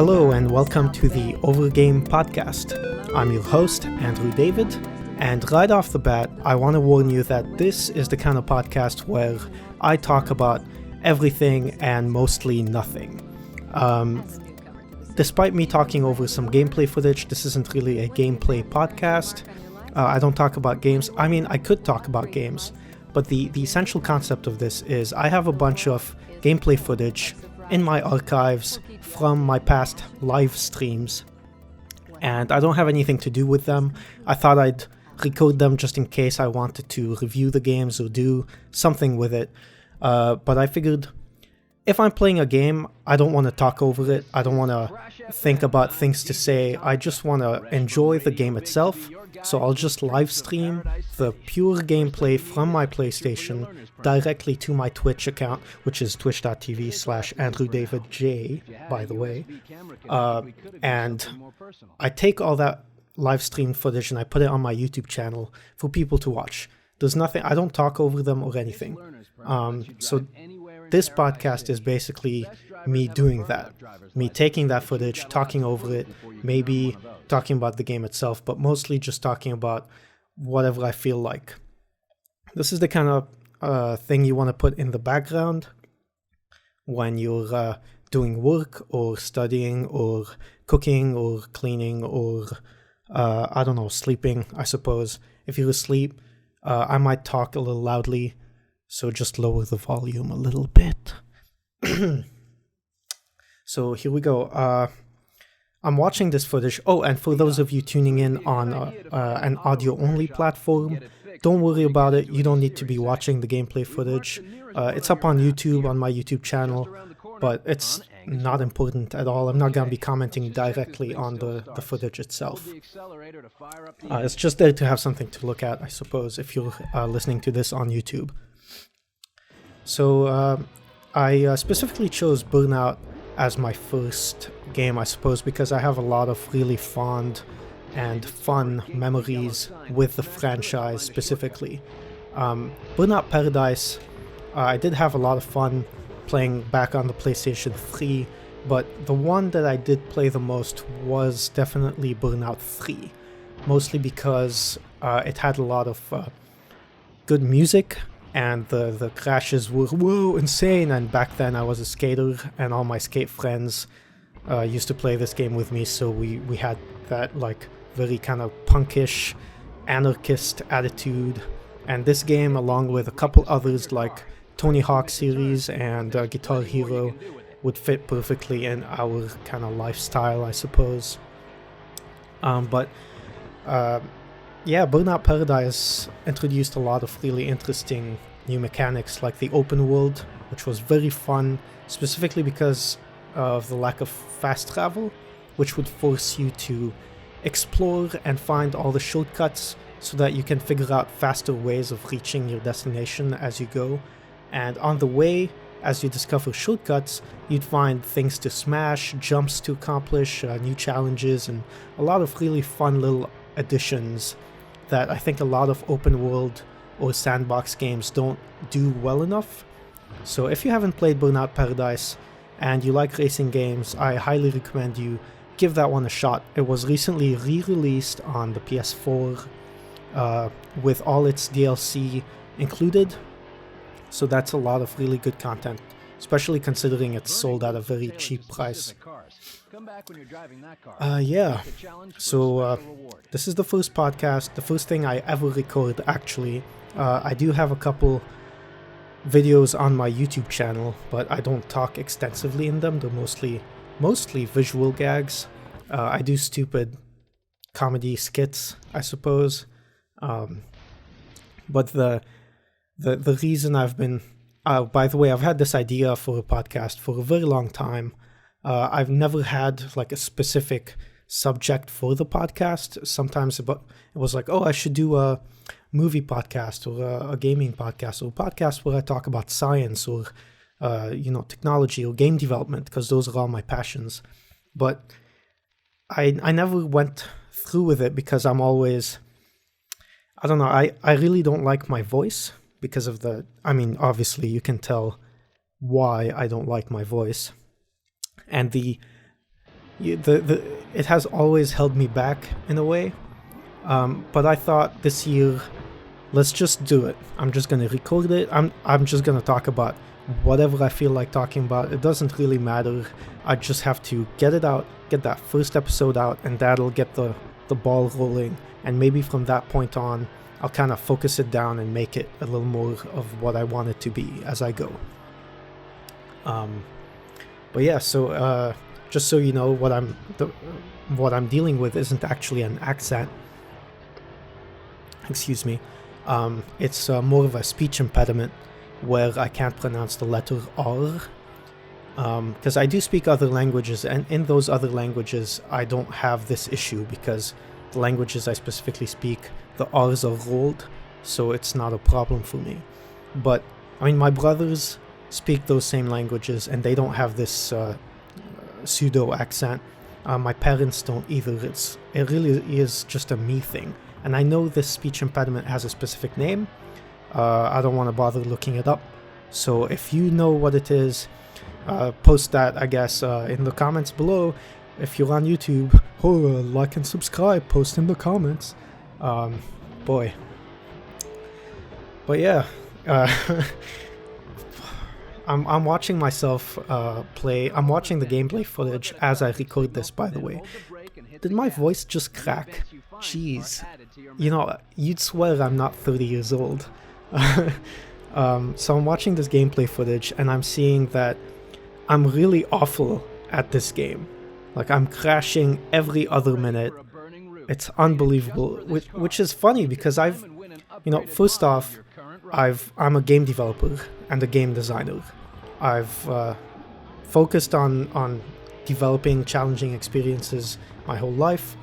Hello and welcome to the Overgame podcast. I'm your host, Andrew David, and right off the bat, I want to warn you that this is the kind of podcast where I talk about everything and mostly nothing. Despite me talking over some gameplay footage, this isn't really a gameplay podcast. I don't talk about games. I mean, I could talk about games, but the essential concept of this is I have a bunch of gameplay footage in my archives from my past live streams, and I don't have anything to do with them. I thought I'd record them just in case I wanted to review the games or do something with it, but I figured if I'm playing a game, I don't want to talk over it, I don't want to think about things to say, I just want to enjoy the game itself, so I'll just live stream the pure gameplay from my PlayStation directly to my Twitch account, which is twitch.tv/AndrewDavidJ, by the way, and I take all that live stream footage and I put it on my YouTube channel for people to watch. There's nothing, I don't talk over them or anything, so this podcast is basically me doing that, me taking that footage, talking over it, maybe talking about the game itself, but mostly just talking about whatever I feel like. This is the kind of thing you want to put in the background when you're doing work or studying or cooking or cleaning or, I don't know, sleeping, I suppose. If you're asleep, I might talk a little loudly, so just lower the volume a little bit. So here we go. I'm watching this footage. Oh, and for those of you tuning in on an audio-only platform, don't worry about it. You don't need to be watching the gameplay footage. It's up on YouTube, on my YouTube channel, but it's not important at all. I'm not going to be commenting directly on the footage itself. It's just there to have something to look at, I suppose, if you're listening to this on YouTube. So I specifically chose Burnout as my first game, I suppose, because I have a lot of really fond and fun memories with the franchise specifically. Burnout Paradise, I did have a lot of fun playing back on the PlayStation 3, but the one that I did play the most was definitely Burnout 3, mostly because it had a lot of good music, and the crashes were whoa insane, and back then I was a skater and all my skate friends used to play this game with me, so we had that like very kind of punkish anarchist attitude, and this game along with a couple others like Tony Hawk series and Guitar Hero would fit perfectly in our kind of lifestyle, I suppose. Yeah, Burnout Paradise introduced a lot of really interesting new mechanics, like the open world, which was very fun, specifically because of the lack of fast travel, which would force you to explore and find all the shortcuts so that you can figure out faster ways of reaching your destination as you go. And on the way, as you discover shortcuts, you'd find things to smash, jumps to accomplish, new challenges, and a lot of really fun little additions that I think a lot of open world or sandbox games don't do well enough. So if you haven't played Burnout Paradise and you like racing games, I highly recommend you give that one a shot. It was recently re-released on the PS4 with all its DLC included, so that's a lot of really good content, especially considering it's sold at a very cheap price. Yeah, so this is the first podcast, the first thing I ever record actually. I do have a couple videos on my YouTube channel, but I don't talk extensively in them. They're mostly visual gags. I do stupid comedy skits, I suppose. But the reason I've been... by the way, I've had this idea for a podcast for a very long time. I've never had like a specific subject for the podcast. Sometimes it was like, oh, I should do a movie podcast or a gaming podcast or a podcast where I talk about science or technology or game development, because those are all my passions. But I never went through with it because I'm always, I don't know, I really don't like my voice because of obviously you can tell why I don't like my voice. And the it has always held me back in a way. But I thought this year, let's just do it. I'm just gonna record it. I'm just gonna talk about whatever I feel like talking about. It doesn't really matter. I just have to get it out, get that first episode out, and that'll get the ball rolling. And maybe from that point on, I'll kind of focus it down and make it a little more of what I want it to be as I go. But yeah, so just so you know, what I'm dealing with isn't actually an accent. Excuse me. It's more of a speech impediment where I can't pronounce the letter R. Because I do speak other languages, and in those other languages I don't have this issue because the languages I specifically speak, the R's are rolled, so it's not a problem for me. But I mean, my brothers speak those same languages and they don't have this pseudo accent. My parents don't either. It really is just a me thing. And I know this speech impediment has a specific name. I don't want to bother looking it up. So if you know what it is, post that, I guess, in the comments below. If you're on YouTube, like and subscribe, post in the comments. Boy. But yeah, I'm watching myself play. I'm watching the gameplay footage as I record this, by the way. Did my voice just crack? Jeez. You know, you'd swear I'm not 30 years old. So I'm watching this gameplay footage and I'm seeing that I'm really awful at this game. Like, I'm crashing every other minute. It's unbelievable, which is funny because first off, I'm a game developer and a game designer. I've focused on developing challenging experiences my whole life.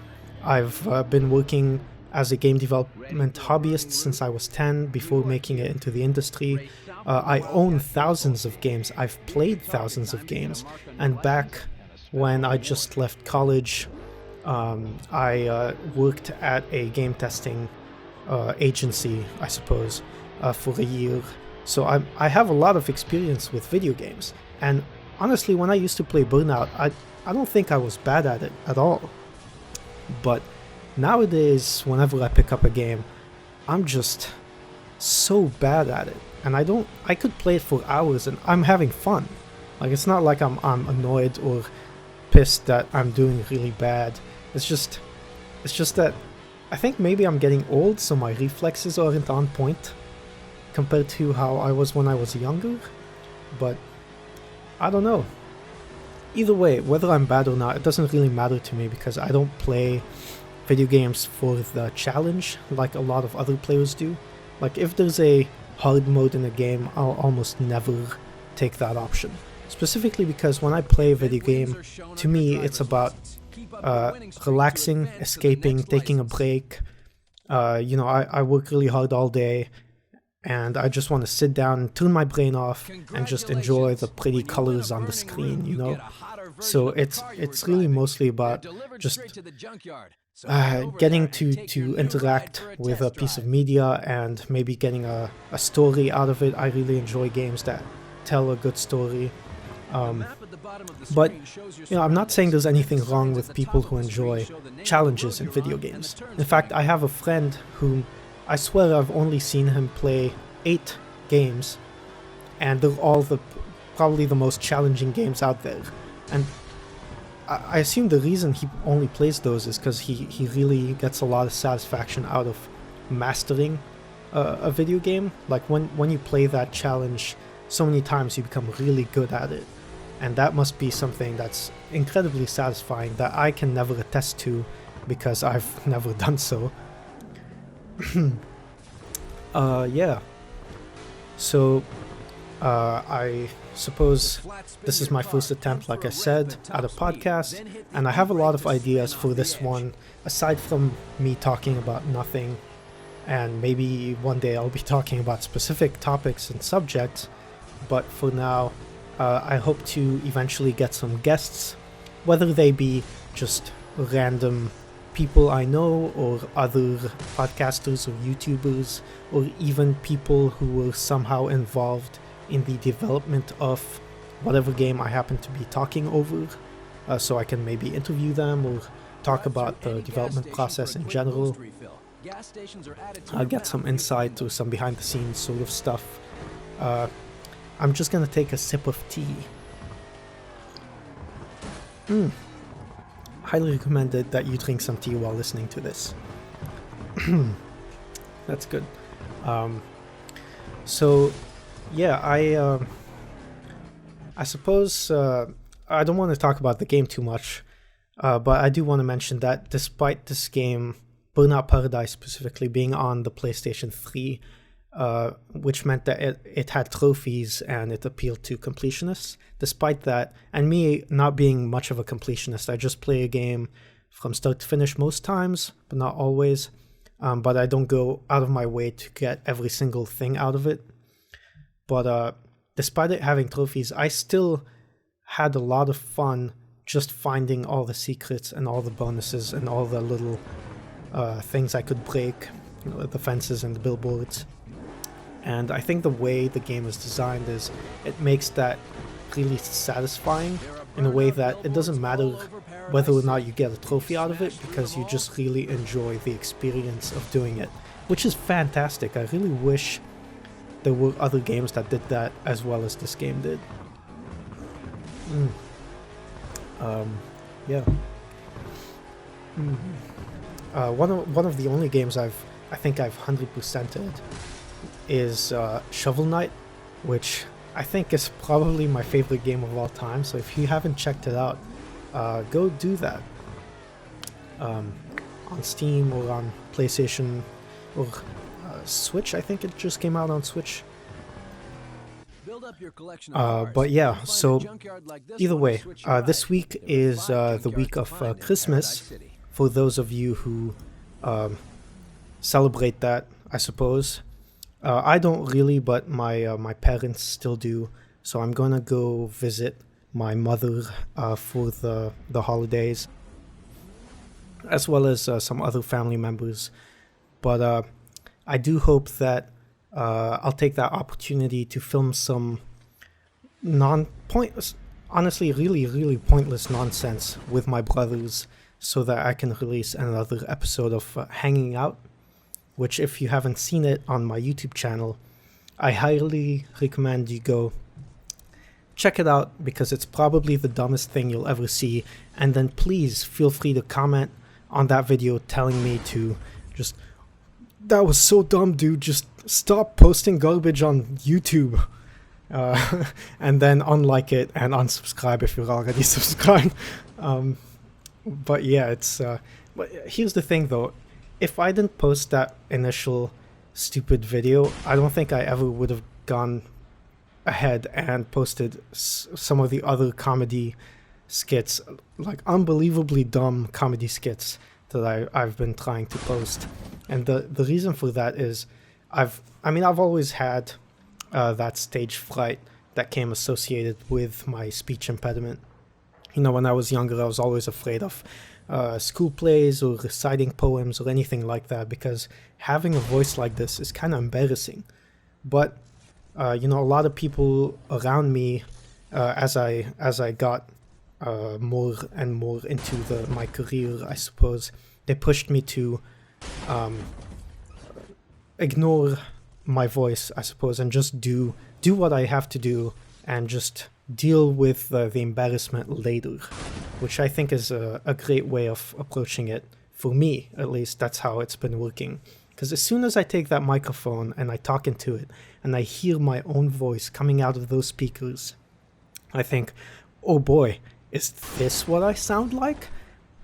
I've been working as a game development hobbyist since I was 10 before making it into the industry. I own thousands of games. I've played thousands of games. And back when I just left college, I worked at a game testing agency, I suppose, for a year. So I have a lot of experience with video games. And honestly, when I used to play Burnout, I don't think I was bad at it at all. But nowadays, whenever I pick up a game, I'm just so bad at it. And I could play it for hours and I'm having fun. Like, it's not like I'm annoyed or pissed that I'm doing really bad. It's just that I think maybe I'm getting old, so my reflexes aren't on point compared to how I was when I was younger. But I don't know. Either way, whether I'm bad or not, it doesn't really matter to me because I don't play video games for the challenge like a lot of other players do. Like, if there's a hard mode in a game, I'll almost never take that option. Specifically because when I play a video game, to me it's about relaxing, escaping, taking a break. I work really hard all day and I just want to sit down and turn my brain off and just enjoy the pretty colors on the screen, you know? So it's really mostly about just getting to interact with a piece of media and maybe getting a story out of it. I really enjoy games that tell a good story. But I'm not saying there's anything wrong with people who enjoy challenges in video games. In fact, I have a friend whom I swear I've only seen him play 8 games, and they're all probably the most challenging games out there. And I assume the reason he only plays those is because he really gets a lot of satisfaction out of mastering a video game. Like, when you play that challenge so many times, you become really good at it. And that must be something that's incredibly satisfying that I can never attest to because I've never done so. Yeah. So, I suppose this is my first attempt, like I said, at a podcast, and I have a lot of ideas for this one, aside from me talking about nothing, and maybe one day I'll be talking about specific topics and subjects, but for now, I hope to eventually get some guests, whether they be just random people I know, or other podcasters or YouTubers, or even people who were somehow involved in the development of whatever game I happen to be talking over. so I can maybe interview them or talk about the development process in general. Get some insight or some behind the scenes sort of stuff. I'm just gonna take a sip of tea. Highly recommended that you drink some tea while listening to this. That's good. So yeah, I suppose I don't want to talk about the game too much, but I do want to mention that despite this game, Burnout Paradise specifically, being on the PlayStation 3, which meant that it had trophies and it appealed to completionists. Despite that, and me not being much of a completionist, I just play a game from start to finish most times, but not always. But I don't go out of my way to get every single thing out of it. But despite it having trophies, I still had a lot of fun just finding all the secrets and all the bonuses and all the little things I could break, the fences and the billboards. And I think the way the game is designed is it makes that really satisfying in a way that it doesn't matter whether or not you get a trophy out of it, because you just really enjoy the experience of doing it, which is fantastic. I really wish there were other games that did that as well as this game did. Yeah. One of the only games I think I've 100%ed is Shovel Knight, which I think is probably my favorite game of all time. So if you haven't checked it out, go do that on Steam or on PlayStation or Switch. I think it just came out on Switch. But yeah, so either way, this week is the week of Christmas for those of you who celebrate that, I suppose. I don't really, but my parents still do, so I'm gonna go visit my mother for the holidays, as well as some other family members. But I do hope that I'll take that opportunity to film some non-pointless, honestly really pointless nonsense with my brothers, so that I can release another episode of Hanging Out, which, if you haven't seen it on my YouTube channel, I highly recommend you go check it out, because it's probably the dumbest thing you'll ever see. And then please feel free to comment on that video telling me to just, that was so dumb, dude, just stop posting garbage on YouTube. And then unlike it and unsubscribe if you're already subscribed. But yeah, it's but here's the thing though, if I didn't post that initial stupid video, I don't think I ever would have gone ahead and posted some of the other comedy skits, like unbelievably dumb comedy skits that I've been trying to post. And the reason for that is I've always had that stage fright that came associated with my speech impediment. When I was younger, I was always afraid of school plays or reciting poems or anything like that, because having a voice like this is kind of embarrassing. But a lot of people around me, as I got more and more into my career, I suppose, they pushed me to ignore my voice, I suppose, and just do what I have to do and just deal with the embarrassment later, which I think is a great way of approaching it. For me, at least, that's how it's been working. Because as soon as I take that microphone and I talk into it and I hear my own voice coming out of those speakers, I think, oh boy, is this what I sound like?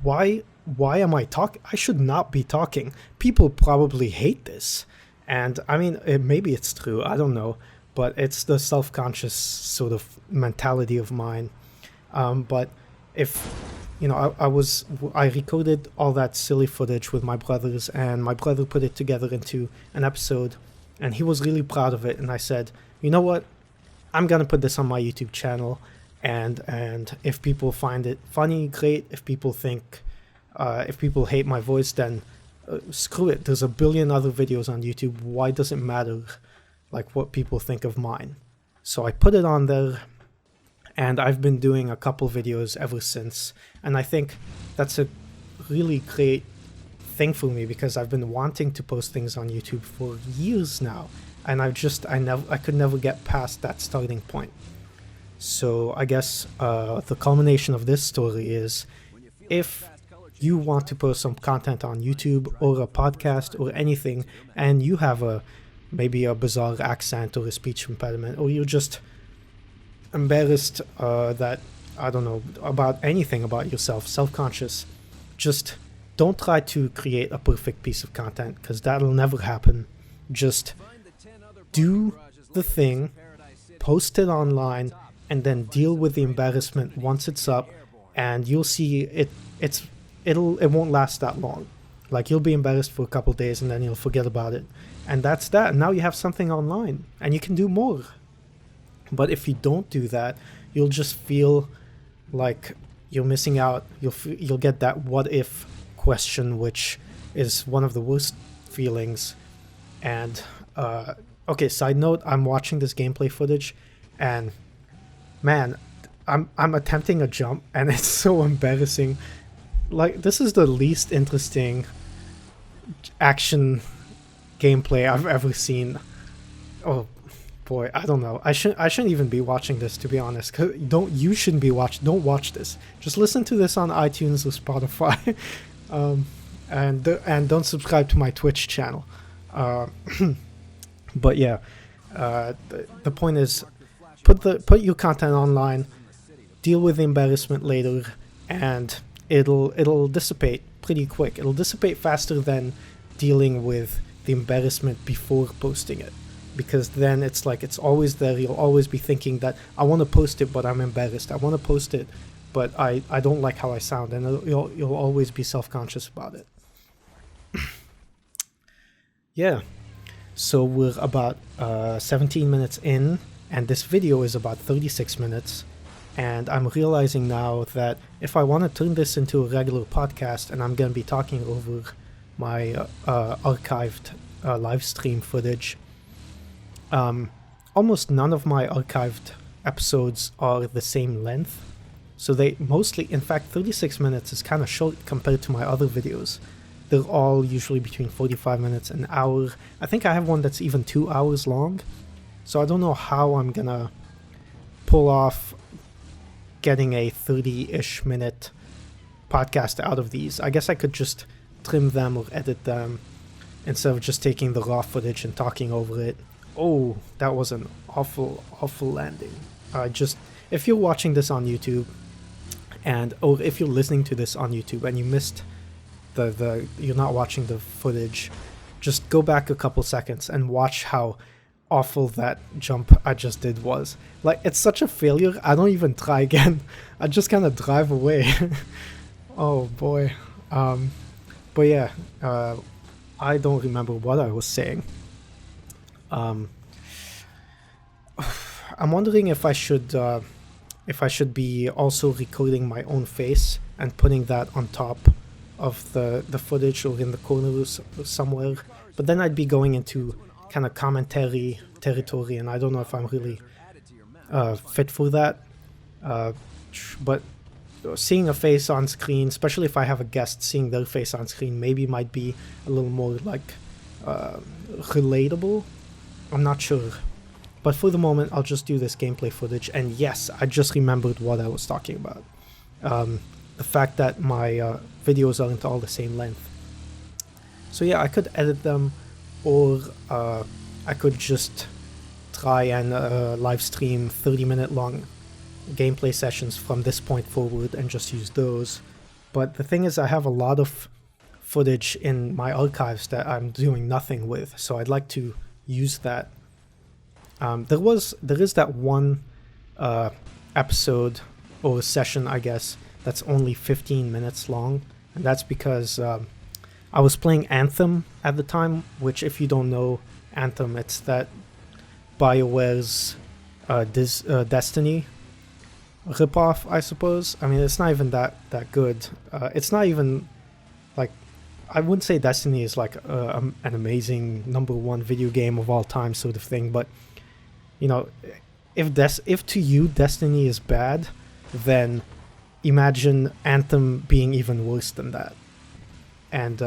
Why am I talking? I should not be talking. People probably hate this. And I mean, maybe it's true, I don't know, but it's the self-conscious sort of mentality of mine. But if, I recorded all that silly footage with my brothers, and my brother put it together into an episode, and he was really proud of it. And I said, you know what? I'm gonna put this on my YouTube channel, and if people find it funny, great. If people hate my voice, then screw it. There's a billion other videos on YouTube. Why does it matter, like, what people think of mine? So I put it on there, And I've been doing a couple videos ever since, and I think that's a really great thing for me because I've been wanting to post things on YouTube for years now, and I could never get past that starting point. So I guess the culmination of this story is, if you want to post some content on YouTube or a podcast or anything, and you have maybe a bizarre accent or a speech impediment, or you're just embarrassed that, I don't know, about anything about yourself, self-conscious, just don't try to create a perfect piece of content, because that'll never happen. Just do the thing, post it online, and then deal with the embarrassment once it's up, and you'll see it won't last that long. Like, you'll be embarrassed for a couple days and then you'll forget about it, and that's that. And now you have something online and you can do more. But if you don't do that, you'll just feel like you're missing out. You'll get that what if question, which is one of the worst feelings. And okay, side note, I'm watching this gameplay footage, and man, I'm attempting a jump, and it's so embarrassing. Like, this is the least interesting action gameplay I've ever seen. Oh boy, I don't know. I shouldn't even be watching this, to be honest. You shouldn't be don't watch this. Just listen to this on iTunes or Spotify, and don't subscribe to my Twitch channel. But yeah, the point is, put your content online, deal with the embarrassment later, and it'll dissipate pretty quick. It'll dissipate faster than dealing with the embarrassment before posting it, because then it's like it's always there. You'll always be thinking that I want to post it, but I'm embarrassed. I want to post it, but I don't like how I sound, and you'll always be self-conscious about it. Yeah, so we're about 17 minutes in, and this video is about 36 minutes. And I'm realizing now that if I want to turn this into a regular podcast, and I'm going to be talking over my archived live stream footage, almost none of my archived episodes are the same length. So they mostly, in fact, 36 minutes is kind of short compared to my other videos. They're all usually between 45 minutes and an hour. I think I have one that's even 2 hours long. So I don't know how I'm going to pull off getting a 30-ish minute podcast out of these. I guess I could just trim them or edit them instead of just taking the raw footage and talking over it. Oh, that was an awful landing. If you're watching this on YouTube, or if you're listening to this on YouTube and you missed you're not watching the footage, just go back a couple seconds and watch how awful that jump I just did was. Like, it's such a failure, I don't even try again. I just kind of drive away. Oh boy. But yeah, I don't remember what I was saying. I'm wondering if I should be also recording my own face and putting that on top of the footage or in the corners somewhere. But then I'd be going into kind of commentary territory, and I don't know if I'm really fit for that. But seeing a face on screen, especially if I have a guest, seeing their face on screen maybe might be a little more like relatable. I'm not sure. But for the moment, I'll just do this gameplay footage. And yes, I just remembered what I was talking about. The fact that my videos aren't all the same length. So yeah, I could edit them, or I could just try and live stream 30-minute long gameplay sessions from this point forward and just use those. But the thing is, I have a lot of footage in my archives that I'm doing nothing with, so I'd like to use that. There is that one episode or session, I guess, that's only 15 minutes long, and that's because I was playing Anthem at the time, which, if you don't know Anthem, it's that BioWare's Destiny ripoff, I suppose. I mean, it's not even that good. It's not even like, I wouldn't say Destiny is like an amazing #1 video game of all time sort of thing, but you know, if to you Destiny is bad, then imagine Anthem being even worse than that. And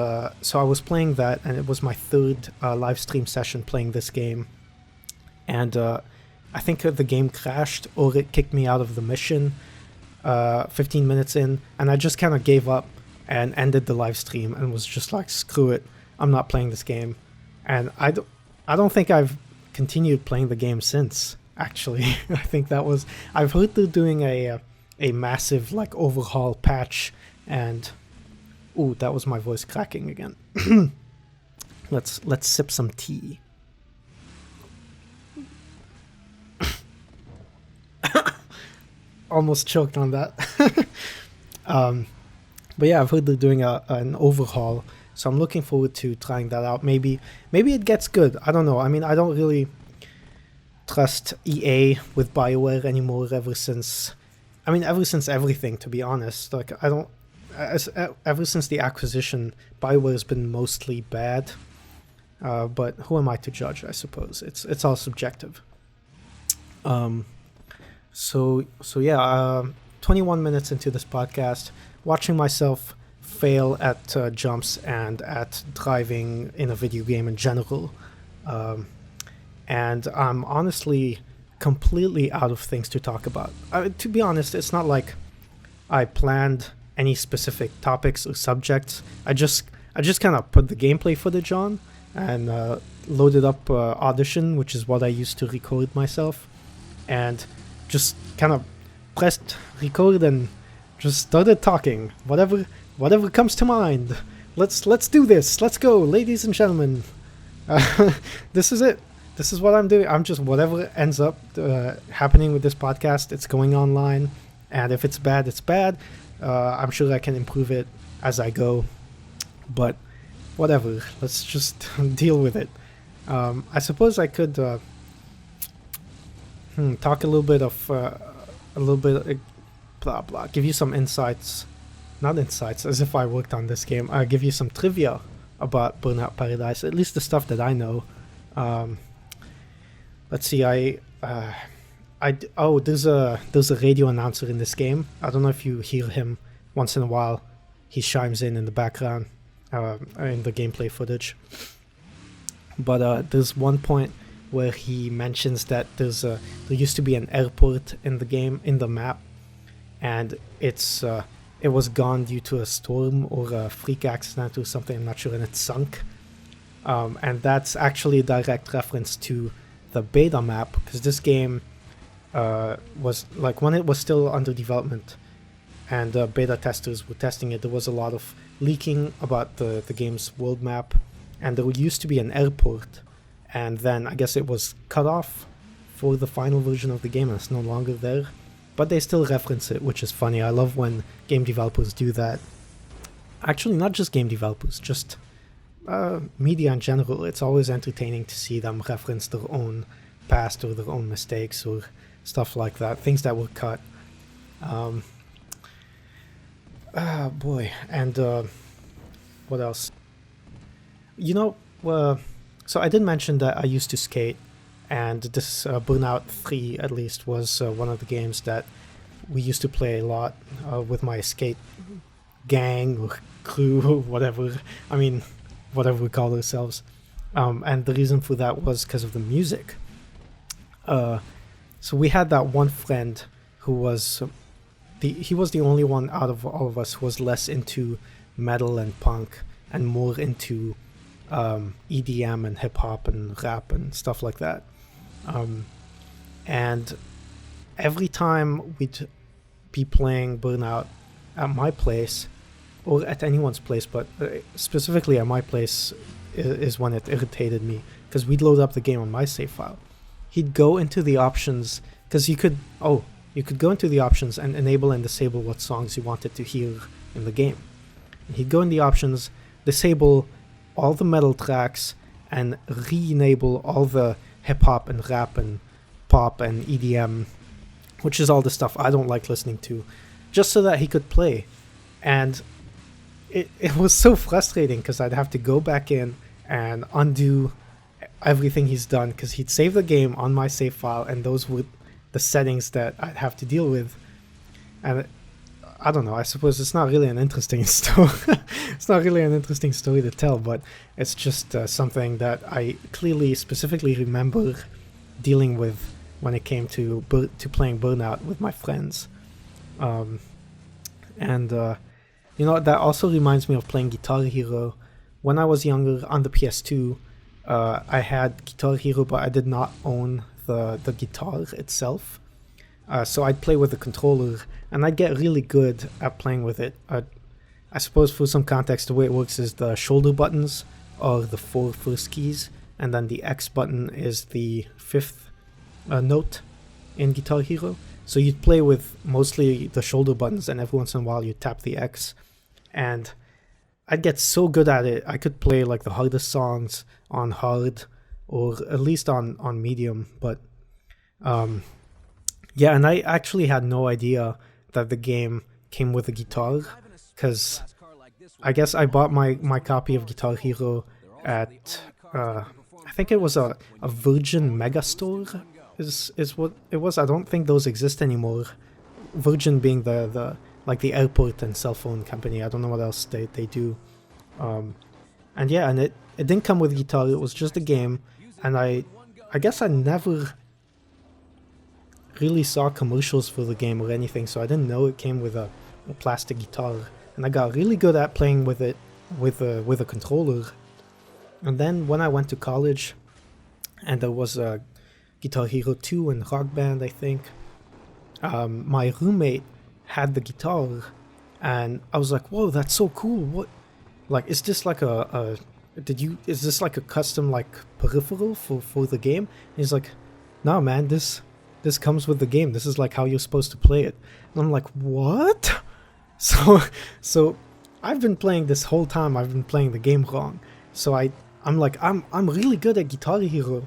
so I was playing that, and it was my third live stream session playing this game. And I think the game crashed, or it kicked me out of the mission 15 minutes in, and I just kind of gave up and ended the live stream and was just like, screw it, I'm not playing this game. And I don't think I've continued playing the game since, actually. I think that was... I've heard they're doing a massive like overhaul patch, and... Ooh, that was my voice cracking again. Let's sip some tea. Almost choked on that. But yeah, I've heard they're doing an overhaul, so I'm looking forward to trying that out. Maybe it gets good. I don't know. I mean, I don't really trust EA with BioWare anymore ever since everything, to be honest. Like, I don't... ever since the acquisition, BioWare has been mostly bad. But who am I to judge, I suppose? It's all subjective. So yeah, 21 minutes into this podcast, watching myself fail at jumps and at driving in a video game in general. And I'm honestly completely out of things to talk about. To be honest, it's not like I planned any specific topics or subjects. I just kind of put the gameplay footage on and loaded up Audition, which is what I used to record myself, and just kind of pressed record and just started talking. Whatever comes to mind. Let's do this. Let's go, ladies and gentlemen. This is it. This is what I'm doing. I'm just, whatever ends up happening with this podcast, it's going online, and if it's bad, it's bad. I'm sure I can improve it as I go, but whatever. Let's just deal with it. I suppose I could talk a little bit blah blah. Give you some insights, not insights, as if I worked on this game. I'll give you some trivia about Burnout Paradise, at least the stuff that I know. Let's see. There's a radio announcer in this game. I don't know if you hear him once in a while. He chimes in the background in the gameplay footage. But there's one point where he mentions that there used to be an airport in the game, in the map, and it was gone due to a storm or a freak accident or something, I'm not sure, and it sunk. And that's actually a direct reference to the beta map, because this game was, like, when it was still under development and beta testers were testing it, there was a lot of leaking about the game's world map, and there used to be an airport, and then I guess it was cut off for the final version of the game and it's no longer there, but they still reference it, which is funny. I love when game developers do that. Actually, not just game developers, just media in general. It's always entertaining to see them reference their own past or their own mistakes or stuff like that, things that were cut. Boy, and what else? So I did mention that I used to skate, and this Burnout 3 at least was one of the games that we used to play a lot with my skate gang or crew or whatever. I mean, whatever we call ourselves. And the reason for that was because of the music. So we had that one friend who was he was the only one out of all of us who was less into metal and punk and more into EDM and hip hop and rap and stuff like that. And every time we'd be playing Burnout at my place or at anyone's place, but specifically at my place is when it irritated me, because we'd load up the game on my save file. He'd go into the options, because you could go into the options and enable and disable what songs you wanted to hear in the game. And he'd go in the options, disable all the metal tracks, and re-enable all the hip-hop and rap and pop and EDM, which is all the stuff I don't like listening to, just so that he could play. And it was so frustrating, because I'd have to go back in and undo everything he's done, because he'd save the game on my save file, and those would the settings that I'd have to deal with. And I don't know, I suppose it's not really an interesting story. It's not really an interesting story to tell, but it's just something that I clearly, specifically remember dealing with when it came to playing Burnout with my friends. You know, that also reminds me of playing Guitar Hero. When I was younger on the PS2, I had Guitar Hero, but I did not own the guitar itself. So I'd play with the controller, and I'd get really good at playing with it. I suppose for some context, the way it works is the shoulder buttons are the 4 first keys, and then the X button is the 5th note in Guitar Hero. So you'd play with mostly the shoulder buttons, and every once in a while you'd tap the X. And I'd get so good at it, I could play like the hardest songs on hard, or at least on medium. But yeah, and I actually had no idea that the game came with a guitar, because I guess I bought my copy of Guitar Hero at I think it was a Virgin Megastore is what it was. I don't think those exist anymore. Virgin being the like the airport and cell phone company. I don't know what else they do. And yeah, and it didn't come with guitar, it was just a game, and I guess I never really saw commercials for the game or anything, so I didn't know it came with a plastic guitar, and I got really good at playing with it with a controller. And then when I went to college, and there was a Guitar Hero 2 and Rock Band, I think, my roommate had the guitar, and I was like, whoa, that's so cool. What, like, is this like is this like a custom like peripheral for the game? And he's like, no man, this comes with the game. This is like how you're supposed to play it. And I'm like, what? So I've been playing this whole time, I've been playing the game wrong. So I'm like, I'm really good at Guitar Hero.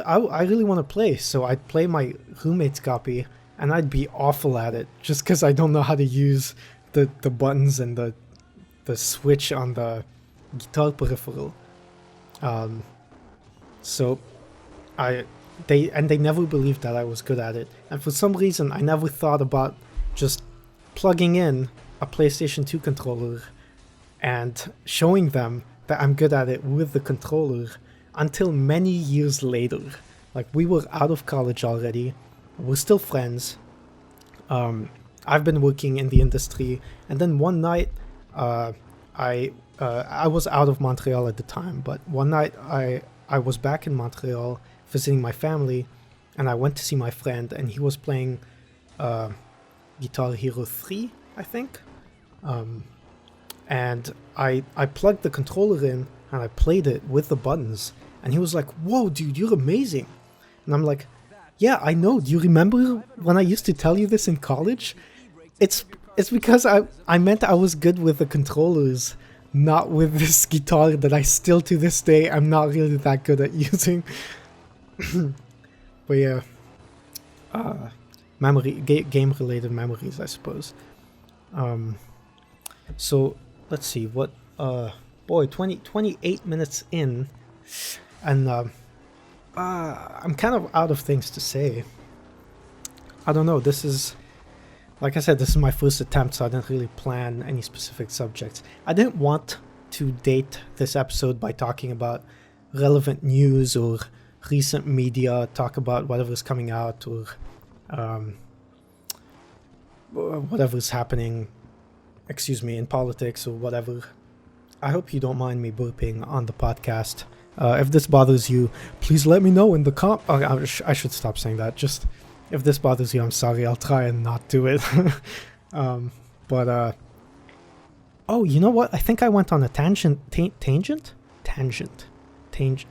I really want to play. So I'd play my roommate's copy, and I'd be awful at it just because I don't know how to use the buttons and the switch on the guitar peripheral. So they never believed that I was good at it, and for some reason I never thought about just plugging in a PlayStation 2 controller and showing them that I'm good at it with the controller until many years later. Like, we were out of college already, we're still friends. I've been working in the industry, and then one night I was out of Montreal at the time, but one night I was back in Montreal visiting my family, and I went to see my friend, and he was playing Guitar Hero 3, I think. And I plugged the controller in, and I played it with the buttons, and he was like, whoa dude, you're amazing. And I'm like, yeah, I know, do you remember when I used to tell you this in college? It's because I meant I was good with the controllers, not with this guitar that I still to this day I'm not really that good at using. But yeah, game related memories, I suppose. So let's see what boy, 28 minutes in, and I'm kind of out of things to say. I don't know, this is, like I said, this is my first attempt, so I didn't really plan any specific subjects. I didn't want to date this episode by talking about relevant news or recent media, talk about whatever's coming out, or whatever's happening, in politics or whatever. I hope you don't mind me burping on the podcast. If this bothers you, please let me know in the I should stop saying that. Just, if this bothers you, I'm sorry, I'll try and not do it. Oh, you know what? I think I went on a tangent. Tangent.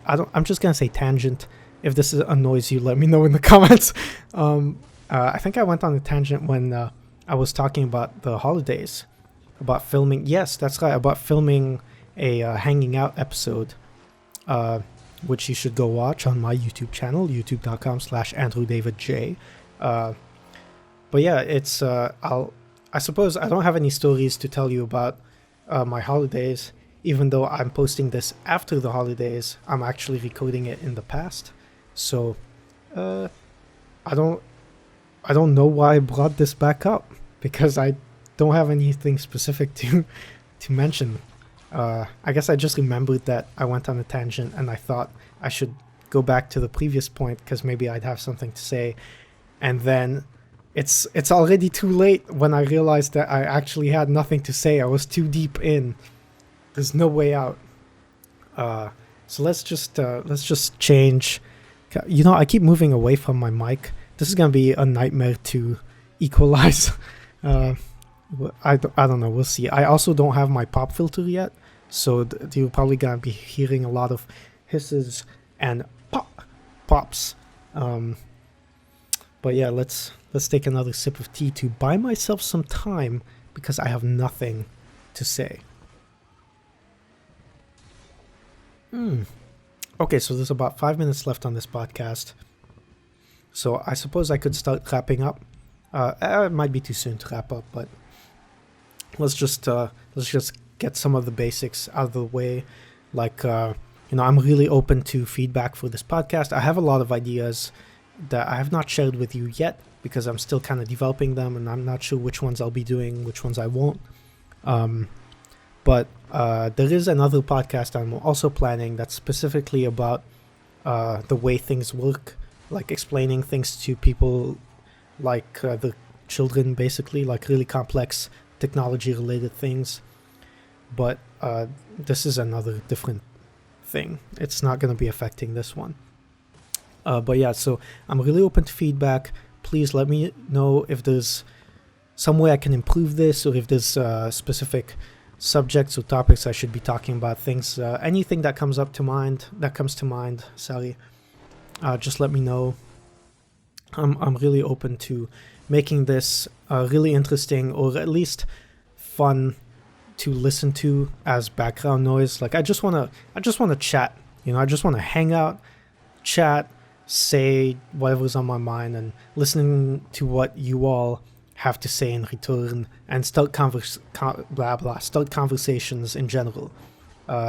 I'm just gonna say tangent. If this annoys you, let me know in the comments. I think I went on a tangent when I was talking about the holidays, about filming. Yes, that's right. About filming a hanging out episode, which you should go watch on my YouTube channel, youtube.com/AndrewDavidJ. But yeah, it's I suppose I don't have any stories to tell you about my holidays, even though I'm posting this after the holidays. I'm actually recording it in the past, so I don't I don't know why I brought this back up, because I don't have anything specific to mention. I guess I just remembered that I went on a tangent and I thought I should go back to the previous point because maybe I'd have something to say, and then it's already too late when I realized that I actually had nothing to say. I was too deep in. There's no way out. So let's just change. You know, I keep moving away from my mic. This is gonna be a nightmare to equalize. I don't know. We'll see. I also don't have my pop filter yet, so you're probably gonna be hearing a lot of hisses and pops. But yeah, let's take another sip of tea to buy myself some time because I have nothing to say. Okay, so there's about 5 minutes left on this podcast. So I suppose I could start wrapping up. It might be too soon to wrap up, but let's just get some of the basics out of the way. Like, I'm really open to feedback for this podcast. I have a lot of ideas that I have not shared with you yet because I'm still kind of developing them, and I'm not sure which ones I'll be doing, which ones I won't. But there is another podcast I'm also planning that's specifically about the way things work, like explaining things to people like the children, basically, like really complex technology-related things. But this is another different thing. It's not going to be affecting this one. But yeah, so I'm really open to feedback. Please let me know if there's some way I can improve this, or if there's specific subjects or topics I should be talking about, things, anything that comes to mind, just let me know. I'm really open to making this really interesting, or at least fun to listen to as background noise. Like, I just want to chat, I just want to hang out, chat, say whatever's on my mind, and listening to what you all have to say in return, and start conversations in general.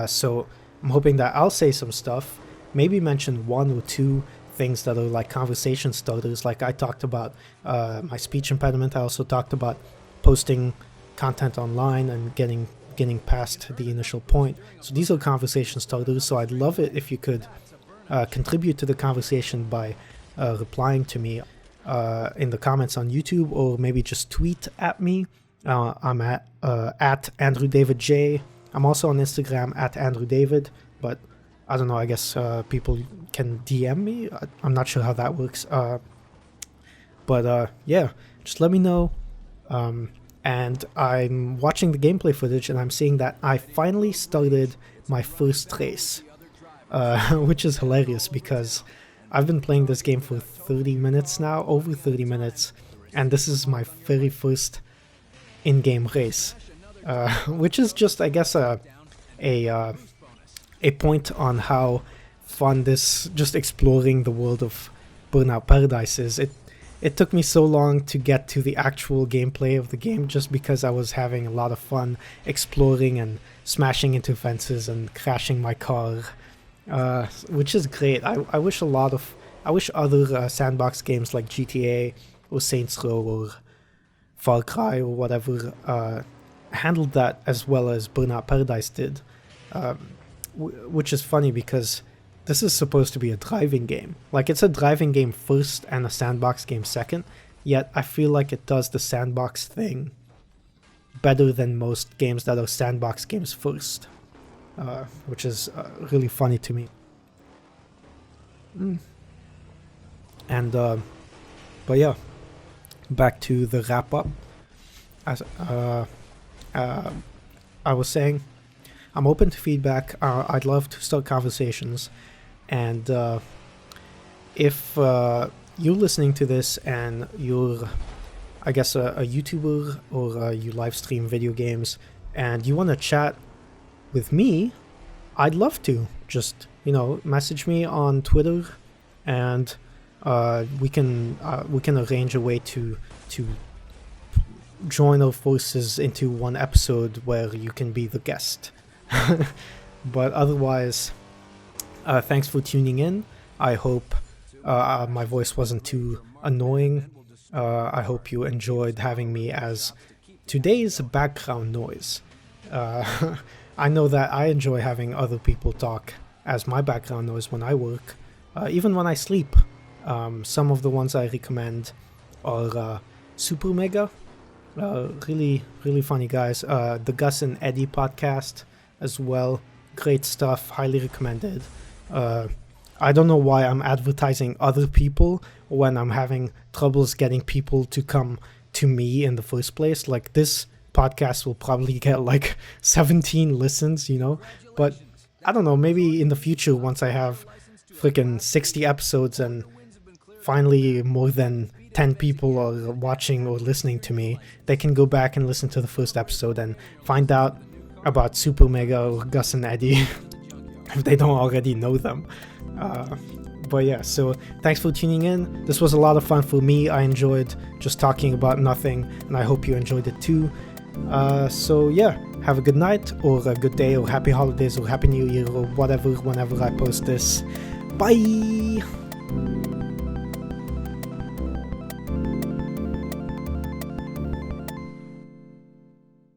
So I'm hoping that I'll say some stuff, maybe mention one or two things that are like conversation starters. Like I talked about my speech impediment. I also talked about posting content online and getting past the initial point. So these are conversation starters. So I'd love it if you could contribute to the conversation by replying to me in the comments on YouTube, or maybe just tweet at me. I'm at Andrew David J. I'm also on Instagram at Andrew David, but I don't know, I guess people can DM me. I'm not sure how that works. But yeah, just let me know. And I'm watching the gameplay footage, and I'm seeing that I finally started my first race, which is hilarious because I've been playing this game for 30 minutes now, over 30 minutes, and this is my very first in-game race, which is just, I guess, a point on how fun this just exploring the world of Burnout Paradise is. It took me so long to get to the actual gameplay of the game, just because I was having a lot of fun exploring and smashing into fences and crashing my car. Which is great. I wish other sandbox games like GTA or Saints Row or Far Cry or whatever handled that as well as Burnout Paradise did. Which is funny because this is supposed to be a driving game. Like, it's a driving game first and a sandbox game second, yet I feel like it does the sandbox thing better than most games that are sandbox games first. Which is really funny to me. And but yeah, back to the wrap up. As I was saying, I'm open to feedback. I'd love to start conversations, and if you're listening to this and you're, I guess, a YouTuber, or you live stream video games and you want to chat with me, I'd love to. Just, message me on Twitter, and we can arrange a way to join our forces into one episode where you can be the guest. But otherwise, thanks for tuning in. I hope my voice wasn't too annoying. I hope you enjoyed having me as today's background noise. I know that I enjoy having other people talk as my background noise when I work, even when I sleep. Some of the ones I recommend are Super Mega, really, really funny guys. The Gus and Eddie podcast as well, great stuff, highly recommended. I don't know why I'm advertising other people when I'm having troubles getting people to come to me in the first place. Like, this podcast will probably get like 17 listens, but I don't know, maybe in the future, once I have freaking 60 episodes and finally more than 10 people are watching or listening to me, they can go back and listen to the first episode and find out about Super Mega or Gus and Eddie if they don't already know them. But yeah, so thanks for tuning in. This was a lot of fun for me. I enjoyed just talking about nothing, and I hope you enjoyed it too. So yeah, have a good night, or a good day, or happy holidays, or happy new year, or whatever, whenever I post this. Bye!